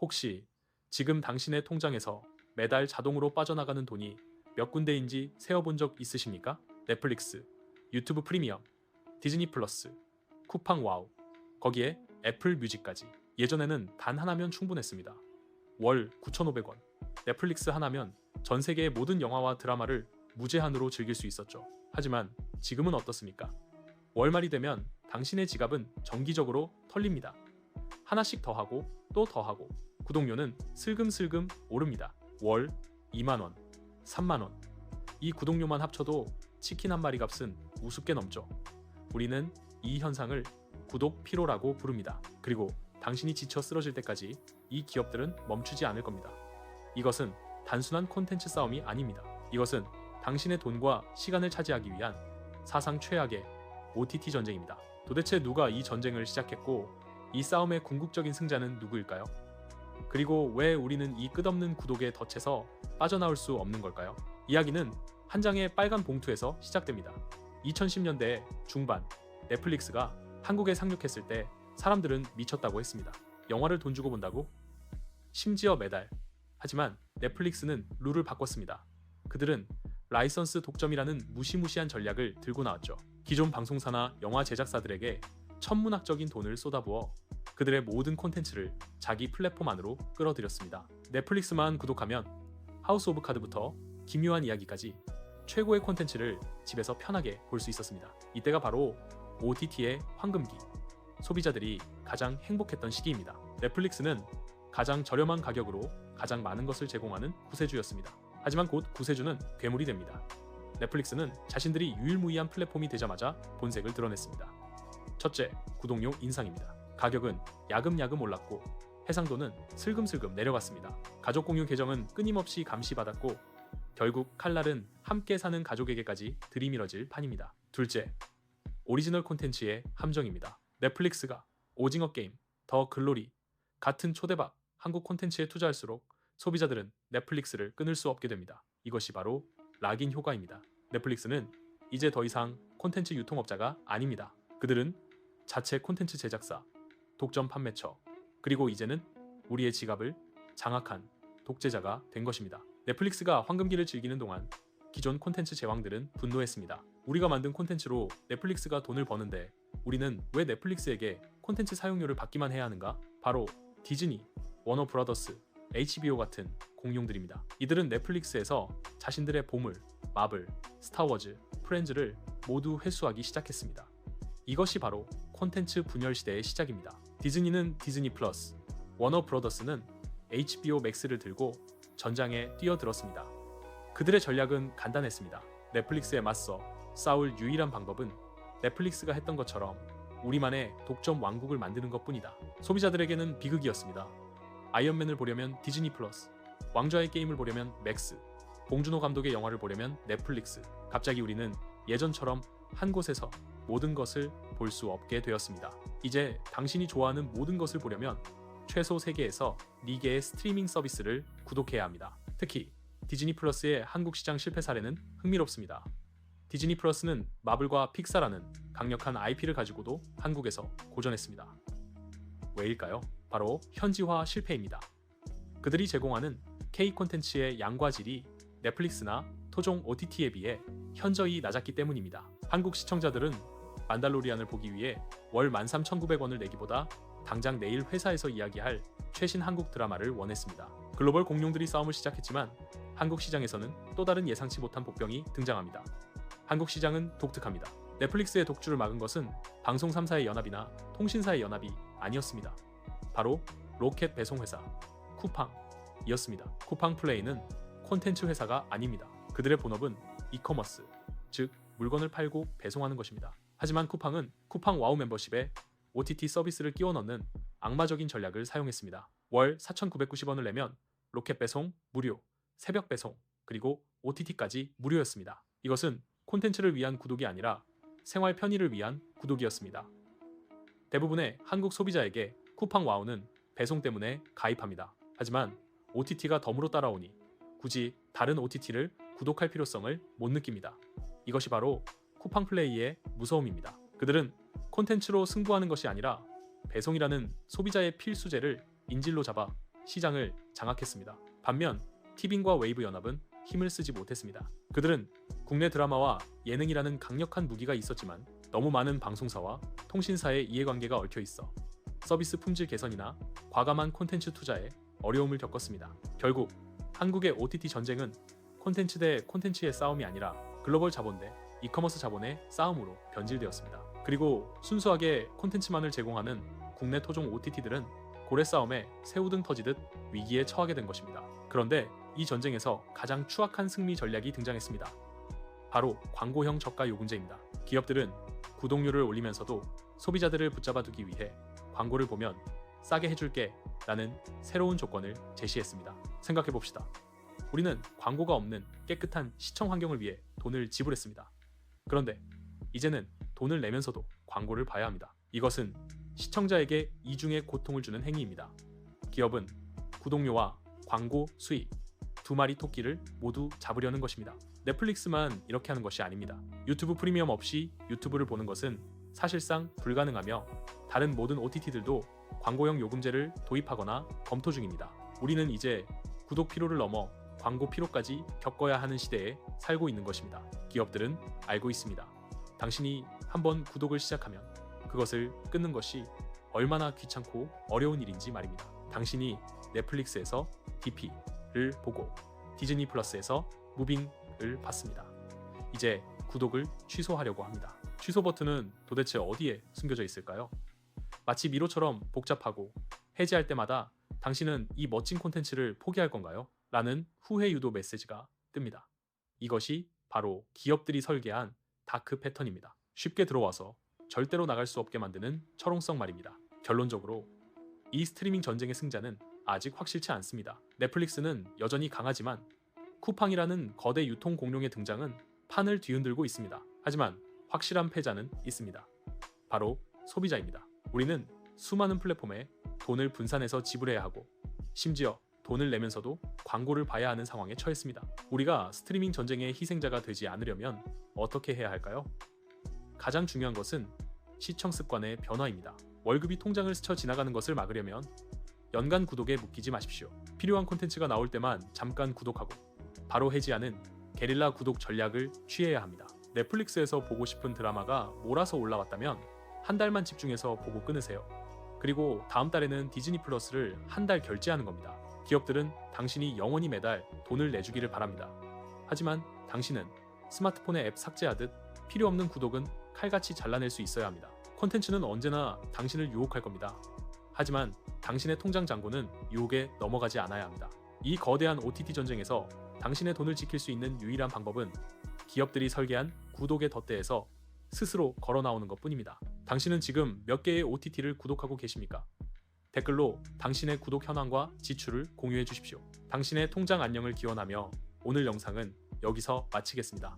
혹시 지금 당신의 통장에서 매달 자동으로 빠져나가는 돈이 몇 군데인지 세어본 적 있으십니까? 넷플릭스, 유튜브 프리미엄, 디즈니 플러스, 쿠팡 와우, 거기에 애플 뮤직까지. 예전에는 단 하나면 충분했습니다. 월 9,500원. 넷플릭스 하나면 전 세계의 모든 영화와 드라마를 무제한으로 즐길 수 있었죠. 하지만 지금은 어떻습니까? 월말이 되면 당신의 지갑은 정기적으로 털립니다. 하나씩 더하고 또 더하고 구독료는 슬금슬금 오릅니다. 월 2만원, 3만원. 이 구독료만 합쳐도 치킨 한 마리 값은 우습게 넘죠. 우리는 이 현상을 구독 피로라고 부릅니다. 그리고 당신이 지쳐 쓰러질 때까지 이 기업들은 멈추지 않을 겁니다. 이것은 단순한 콘텐츠 싸움이 아닙니다. 이것은 당신의 돈과 시간을 차지하기 위한 사상 최악의 OTT 전쟁입니다. 도대체 누가 이 전쟁을 시작했고 이 싸움의 궁극적인 승자는 누구일까요? 그리고 왜 우리는 이 끝없는 구독에 덫에서 빠져나올 수 없는 걸까요? 이야기는 한 장의 빨간 봉투에서 시작됩니다. 2010년대 중반 넷플릭스가 한국에 상륙했을 때 사람들은 미쳤다고 했습니다. 영화를 돈 주고 본다고? 심지어 매달. 하지만 넷플릭스는 룰을 바꿨습니다. 그들은 라이선스 독점이라는 무시무시한 전략을 들고 나왔죠. 기존 방송사나 영화 제작사들에게 천문학적인 돈을 쏟아부어 그들의 모든 콘텐츠를 자기 플랫폼 안으로 끌어들였습니다. 넷플릭스만 구독하면 하우스 오브 카드부터 기묘한 이야기까지 최고의 콘텐츠를 집에서 편하게 볼 수 있었습니다. 이때가 바로 OTT의 황금기, 소비자들이 가장 행복했던 시기입니다. 넷플릭스는 가장 저렴한 가격으로 가장 많은 것을 제공하는 구세주였습니다. 하지만 곧 구세주는 괴물이 됩니다. 넷플릭스는 자신들이 유일무이한 플랫폼이 되자마자 본색을 드러냈습니다. 첫째, 구독료 인상입니다. 가격은 야금야금 올랐고 해상도는 슬금슬금 내려갔습니다. 가족 공유 계정은 끊임없이 감시받았고 결국 칼날은 함께 사는 가족에게까지 들이밀어질 판입니다. 둘째, 오리지널 콘텐츠의 함정입니다. 넷플릭스가 오징어 게임, 더 글로리 같은 초대박 한국 콘텐츠에 투자할수록 소비자들은 넷플릭스를 끊을 수 없게 됩니다. 이것이 바로 락인 효과입니다. 넷플릭스는 이제 더 이상 콘텐츠 유통업자가 아닙니다. 그들은 자체 콘텐츠 제작사, 독점 판매처, 그리고 이제는 우리의 지갑을 장악한 독재자가 된 것입니다. 넷플릭스가 황금기를 즐기는 동안 기존 콘텐츠 제왕들은 분노했습니다. 우리가 만든 콘텐츠로 넷플릭스가 돈을 버는데 우리는 왜 넷플릭스에게 콘텐츠 사용료를 받기만 해야 하는가? 바로 디즈니, 워너브라더스, HBO 같은 공룡들입니다. 이들은 넷플릭스에서 자신들의 보물, 마블, 스타워즈, 프렌즈를 모두 회수하기 시작했습니다. 이것이 바로 콘텐츠 분열 시대의 시작입니다. 디즈니는 디즈니 플러스, 워너브라더스는 HBO 맥스를 들고 전장에 뛰어들었습니다. 그들의 전략은 간단했습니다. 넷플릭스에 맞서 싸울 유일한 방법은 넷플릭스가 했던 것처럼 우리만의 독점 왕국을 만드는 것뿐이다. 소비자들에게는 비극이었습니다. 아이언맨을 보려면 디즈니 플러스, 왕좌의 게임을 보려면 맥스, 봉준호 감독의 영화를 보려면 넷플릭스. 갑자기 우리는 예전처럼 한 곳에서 모든 것을 볼 수 없게 되었습니다. 이제 당신이 좋아하는 모든 것을 보려면 최소 3개에서 4개의 스트리밍 서비스를 구독해야 합니다. 특히 디즈니 플러스의 한국 시장 실패 사례는 흥미롭습니다. 디즈니 플러스는 마블과 픽사라는 강력한 IP를 가지고도 한국에서 고전했습니다. 왜일까요? 바로 현지화 실패입니다. 그들이 제공하는 K 콘텐츠의 양과 질이 넷플릭스나 토종 OTT에 비해 현저히 낮았기 때문입니다. 한국 시청자들은 만달로리안을 보기 위해 월 13,900원을 내기보다 당장 내일 회사에서 이야기할 최신 한국 드라마를 원했습니다. 글로벌 공룡들이 싸움을 시작했지만 한국 시장에서는 또 다른 예상치 못한 복병이 등장합니다. 한국 시장은 독특합니다. 넷플릭스의 독주를 막은 것은 방송 3사의 연합이나 통신사의 연합이 아니었습니다. 바로 로켓 배송회사 쿠팡이었습니다. 쿠팡 플레이는 콘텐츠 회사가 아닙니다. 그들의 본업은 이커머스, 즉 물건을 팔고 배송하는 것입니다. 하지만 쿠팡은 쿠팡 와우 멤버십에 OTT 서비스를 끼워 넣는 악마적인 전략을 사용했습니다. 월 4,990원을 내면 로켓 배송 무료, 새벽 배송, 그리고 OTT까지 무료였습니다. 이것은 콘텐츠를 위한 구독이 아니라 생활 편의를 위한 구독이었습니다. 대부분의 한국 소비자에게 쿠팡 와우는 배송 때문에 가입합니다. 하지만 OTT가 덤으로 따라오니 굳이 다른 OTT를 구독할 필요성을 못 느낍니다. 이것이 바로 쿠팡 플레이의 무서움입니다. 그들은 콘텐츠로 승부하는 것이 아니라 배송이라는 소비자의 필수제를 인질로 잡아 시장을 장악했습니다. 반면 티빙과 웨이브 연합은 힘을 쓰지 못했습니다. 그들은 국내 드라마와 예능이라는 강력한 무기가 있었지만 너무 많은 방송사와 통신사의 이해관계가 얽혀 있어 서비스 품질 개선이나 과감한 콘텐츠 투자에 어려움을 겪었습니다. 결국 한국의 OTT 전쟁은 콘텐츠 대 콘텐츠의 싸움이 아니라 글로벌 자본 대 이커머스 자본의 싸움으로 변질되었습니다. 그리고 순수하게 콘텐츠만을 제공하는 국내 토종 OTT들은 고래 싸움에 새우등 터지듯 위기에 처하게 된 것입니다. 그런데 이 전쟁에서 가장 추악한 승리 전략이 등장했습니다. 바로 광고형 저가 요금제입니다. 기업들은 구독료를 올리면서도 소비자들을 붙잡아두기 위해 광고를 보면 싸게 해줄게 라는 새로운 조건을 제시했습니다. 생각해봅시다. 우리는 광고가 없는 깨끗한 시청 환경을 위해 돈을 지불했습니다. 그런데 이제는 돈을 내면서도 광고를 봐야 합니다. 이것은 시청자에게 이중의 고통을 주는 행위입니다. 기업은 구독료와 광고 수익 두 마리 토끼를 모두 잡으려는 것입니다. 넷플릭스만 이렇게 하는 것이 아닙니다. 유튜브 프리미엄 없이 유튜브를 보는 것은 사실상 불가능하며 다른 모든 OTT들도 광고형 요금제를 도입하거나 검토 중입니다. 우리는 이제 구독 피로를 넘어 광고 피로까지 겪어야 하는 시대에 살고 있는 것입니다. 기업들은 알고 있습니다. 당신이 한번 구독을 시작하면 그것을 끊는 것이 얼마나 귀찮고 어려운 일인지 말입니다. 당신이 넷플릭스에서 DP를 보고 디즈니 플러스에서 무빙을 봤습니다. 이제 구독을 취소하려고 합니다. 취소 버튼은 도대체 어디에 숨겨져 있을까요? 마치 미로처럼 복잡하고 해지할 때마다 당신은 이 멋진 콘텐츠를 포기할 건가요? 라는 후회 유도 메시지가 뜹니다. 이것이 바로 기업들이 설계한 다크 패턴입니다. 쉽게 들어와서 절대로 나갈 수 없게 만드는 철옹성 말입니다. 결론적으로 이 스트리밍 전쟁의 승자는 아직 확실치 않습니다. 넷플릭스는 여전히 강하지만 쿠팡이라는 거대 유통 공룡의 등장은 판을 뒤흔들고 있습니다. 하지만 확실한 패자는 있습니다. 바로 소비자입니다. 우리는 수많은 플랫폼에 돈을 분산해서 지불해야 하고 심지어 돈을 내면서도 광고를 봐야 하는 상황에 처했습니다. 우리가 스트리밍 전쟁의 희생자가 되지 않으려면 어떻게 해야 할까요? 가장 중요한 것은 시청 습관의 변화입니다. 월급이 통장을 스쳐 지나가는 것을 막으려면 연간 구독에 묶이지 마십시오. 필요한 콘텐츠가 나올 때만 잠깐 구독하고 바로 해지하는 게릴라 구독 전략을 취해야 합니다. 넷플릭스에서 보고 싶은 드라마가 몰아서 올라왔다면 한 달만 집중해서 보고 끊으세요. 그리고 다음 달에는 디즈니 플러스를 한 달 결제하는 겁니다. 기업들은 당신이 영원히 매달 돈을 내주기를 바랍니다. 하지만 당신은 스마트폰의 앱 삭제하듯 필요 없는 구독은 칼같이 잘라낼 수 있어야 합니다. 콘텐츠는 언제나 당신을 유혹할 겁니다. 하지만 당신의 통장 잔고는 유혹에 넘어가지 않아야 합니다. 이 거대한 OTT 전쟁에서 당신의 돈을 지킬 수 있는 유일한 방법은 기업들이 설계한 구독의 덫대에서 스스로 걸어 나오는 것뿐입니다. 당신은 지금 몇 개의 OTT를 구독하고 계십니까? 댓글로 당신의 구독 현황과 지출을 공유해 주십시오. 당신의 통장 안녕을 기원하며 오늘 영상은 여기서 마치겠습니다.